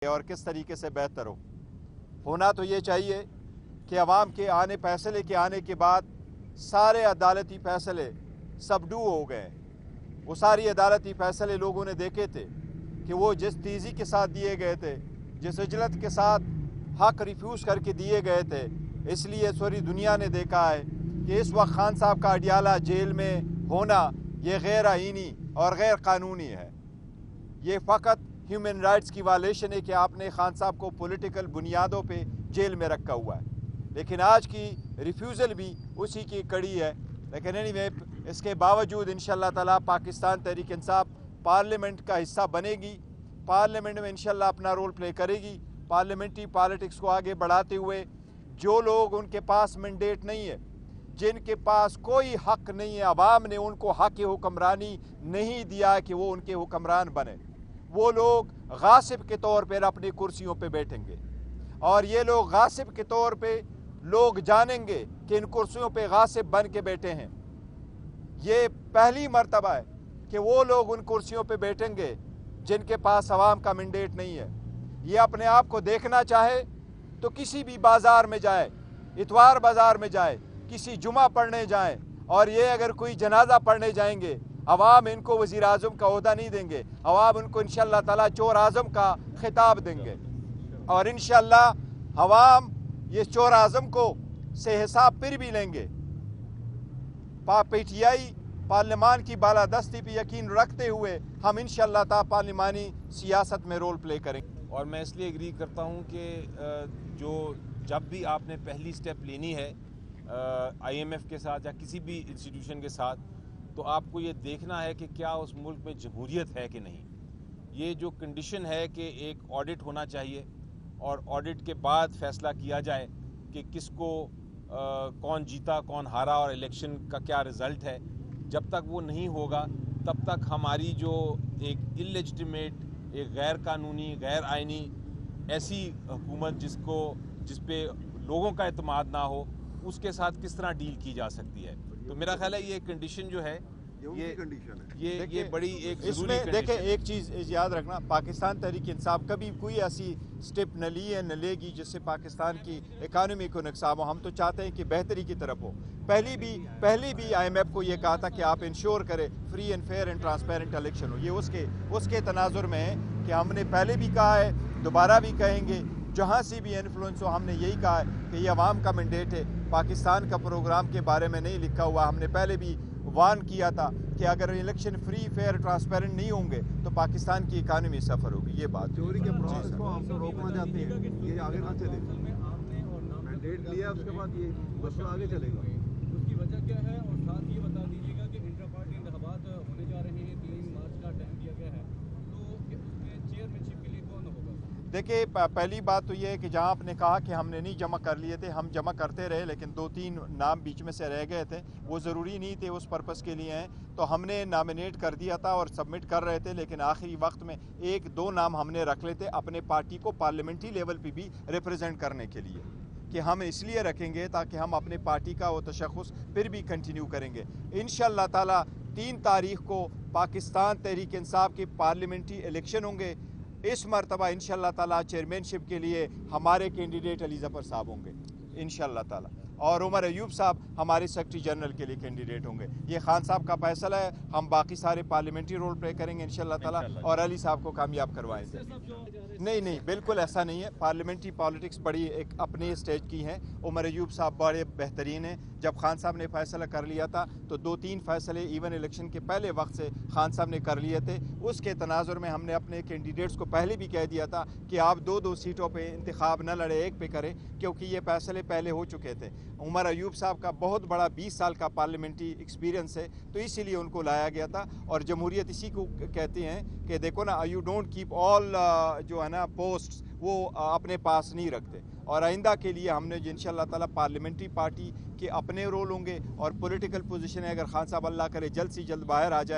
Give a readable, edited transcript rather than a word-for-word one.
और किस तरीके से बेहतर होना तो ये चाहिए कि अवाम के फैसले के आने के बाद सारे अदालती फ़ैसले सबडू हो गए। वो सारी अदालती फ़ैसले लोगों ने देखे थे कि वो जिस तेज़ी के साथ दिए गए थे, जिस इजलत के साथ हक रिफ्यूज़ करके दिए गए थे, इसलिए सारी दुनिया ने देखा है कि इस वक्त खान साहब का अडियाला जेल में होना ये गैर आईनी और गैर कानूनी है। ये फ़कत ह्यूमन राइट्स की वायलेशन है कि आपने खान साहब को पॉलिटिकल बुनियादों पे जेल में रखा हुआ है, लेकिन आज की रिफ्यूज़ल भी उसी की कड़ी है। लेकिन एनीवे इसके बावजूद इंशाअल्लाह ताला पाकिस्तान तहरीक इंसाफ पार्लियामेंट का हिस्सा बनेगी, पार्लियामेंट में इंशाअल्लाह अपना रोल प्ले करेगी। पार्लियामेंट्री पॉलिटिक्स को आगे बढ़ाते हुए जो लोग उनके पास मैंडेट नहीं है, जिनके पास कोई हक नहीं है, अवाम ने उनको हक हुक्मरानी नहीं दिया कि वो उनके हुक्मरान बने, वो लोग गासिब के तौर पर अपनी कुर्सियों पे बैठेंगे और ये लोग गासिब के तौर पे लोग जानेंगे कि इन कुर्सियों पे गासिब बन के बैठे हैं। ये पहली मर्तबा है कि वो लोग उन कुर्सियों पे बैठेंगे जिनके पास अवाम का मैंडेट नहीं है। ये अपने आप को देखना चाहे तो किसी भी बाज़ार में जाए, इतवार बाज़ार में जाए, किसी जुमा पढ़ने जाए, और ये अगर कोई जनाजा पढ़ने जाएंगे, अवाम इनको वज़ीर आज़म का ओहदा नहीं देंगे, अवाम उनको इंशाअल्लाह ताला चोर आज़म का खिताब देंगे और इंशाअल्लाह अवाम ये चोर आज़म को से हिसाब फिर भी लेंगे। पीटीआई पार्लियामान की बालादस्ती पे यकीन रखते हुए हम इंशाअल्लाह ताला पार्लिमानी सियासत में रोल प्ले करेंगे। और मैं इसलिए एग्री करता हूँ कि जब भी आपने पहली स्टेप लेनी है IMF के साथ या किसी भी इंस्टीट्यूशन के साथ, तो आपको ये देखना है कि क्या उस मुल्क में जमहूरियत है कि नहीं। ये जो कंडीशन है कि एक ऑडिट होना चाहिए और ऑडिट के बाद फैसला किया जाए कि किसको कौन जीता कौन हारा और इलेक्शन का क्या रिज़ल्ट है। जब तक वो नहीं होगा तब तक हमारी जो एक इलेजिटिमेट, एक गैर कानूनी, गैर आइनी ऐसी हुकूमत जिस पे लोगों का एतमाद ना हो, उसके साथ किस तरह डील की जा सकती है। तो मेरा ख्याल है ये कंडीशन जो है ये बड़ी एक इसमें देखें एक चीज़ याद रखना, पाकिस्तान तहरीक इंसाफ कभी कोई ऐसी स्टेप न ली है न लेगी जिससे पाकिस्तान की इकानमी को नुकसान हो। हम तो चाहते हैं कि बेहतरी की तरफ हो। पहले भी IMF को ये कहा था कि आप इंश्योर करें free and fair and transparent election हो। ये उसके तनाजुर में है कि हमने पहले भी कहा है, दोबारा भी कहेंगे, जहाँ से भी इन्फ्लुएंस हो हमने यही कहा है कि ये अवाम का मैंडेट है। पाकिस्तान का प्रोग्राम के बारे में नहीं लिखा हुआ। हमने पहले भी वार्न किया था कि अगर इलेक्शन फ्री फेयर ट्रांसपेरेंट नहीं होंगे तो पाकिस्तान की इकानमी सफ़र होगी। ये बात चोरी के प्रोसेस को आप रोकना चाहते हैं, ये आगे ना चले। मैंडेट लिया उसके बाद ये मसला आगे चलेगा, उसकी वजह क्या है? और साथ ये बता दीजिएगा कि इंटर पार्टी इंतखाबात होने जा रहे हैं, 3 मार्च का टाइम दिया गया है, तो उसमें चेयरमैनशिप के लिए कौन होगा? देखिए, पहली बात तो ये है कि जहां आपने कहा कि हमने नहीं जमा कर लिए थे, हम जमा करते रहे, लेकिन 2-3 नाम बीच में से रह गए थे, वो ज़रूरी नहीं थे उस पर्पस के लिए हैं, तो हमने नामिनेट कर दिया था और सबमिट कर रहे थे, लेकिन आखिरी वक्त में 1-2 नाम हमने रख लेते अपने पार्टी को पार्लियामेंट्री लेवल पे भी रिप्रेजेंट करने के लिए, कि हम इसलिए रखेंगे ताकि हम अपने पार्टी का वो तशख़्ख़ुस फिर भी कंटिन्यू करेंगे। इंशाअल्लाह ताला 3 तारीख़ को पाकिस्तान तहरीक इंसाफ के पार्लियामेंट्री इलेक्शन होंगे। इस मरतबा इंशाअल्लाह ताला चेयरमैनशिप के लिए हमारे कैंडिडेट अली ज़फ़र साहब होंगे इंशाअल्लाह ताला, और उमर अयूब साहब हमारे सेक्रेटरी जनरल के लिए कैंडिडेट होंगे। ये खान साहब का फैसला है, हम बाकी सारे पार्लियामेंट्री रोल प्ले करेंगे इंशाअल्लाह ताला और अली साहब को कामयाब करवाएंगे। नहीं, बिल्कुल ऐसा नहीं है। पार्लियामेंट्री पॉलिटिक्स बड़ी एक अपने स्टेज की है। उमर अयूब साहब बड़े बेहतरीन हैं। जब खान साहब ने फैसला कर लिया था तो 2-3 फैसले इवन इलेक्शन के पहले वक्त से खान साहब ने कर लिए थे। उसके तनाजुर में हमने अपने कैंडिडेट्स को पहले भी कह दिया था कि आप 2-2 सीटों पे इंतखाब न लड़े, एक पे करें, क्योंकि ये फैसले पहले हो चुके थे। उमर अयूब साहब का बहुत बड़ा 20 साल का पार्लियामेंट्री एक्सपीरियंस है, तो इसीलिए उनको लाया गया था। और जमहूरियत इसी को कहते हैं कि देखो ना, यू डोंट कीप ऑल जो है ना पोस्ट्स, वो अपने पास नहीं रखते। और आइंदा के लिए हमने इंशाअल्लाह ताला पार्लियामेंट्री पार्टी के अपने रोल होंगे और पॉलिटिकल पोजीशन है। अगर खान साहब अल्लाह करे जल्द से जल्द बाहर आ जाए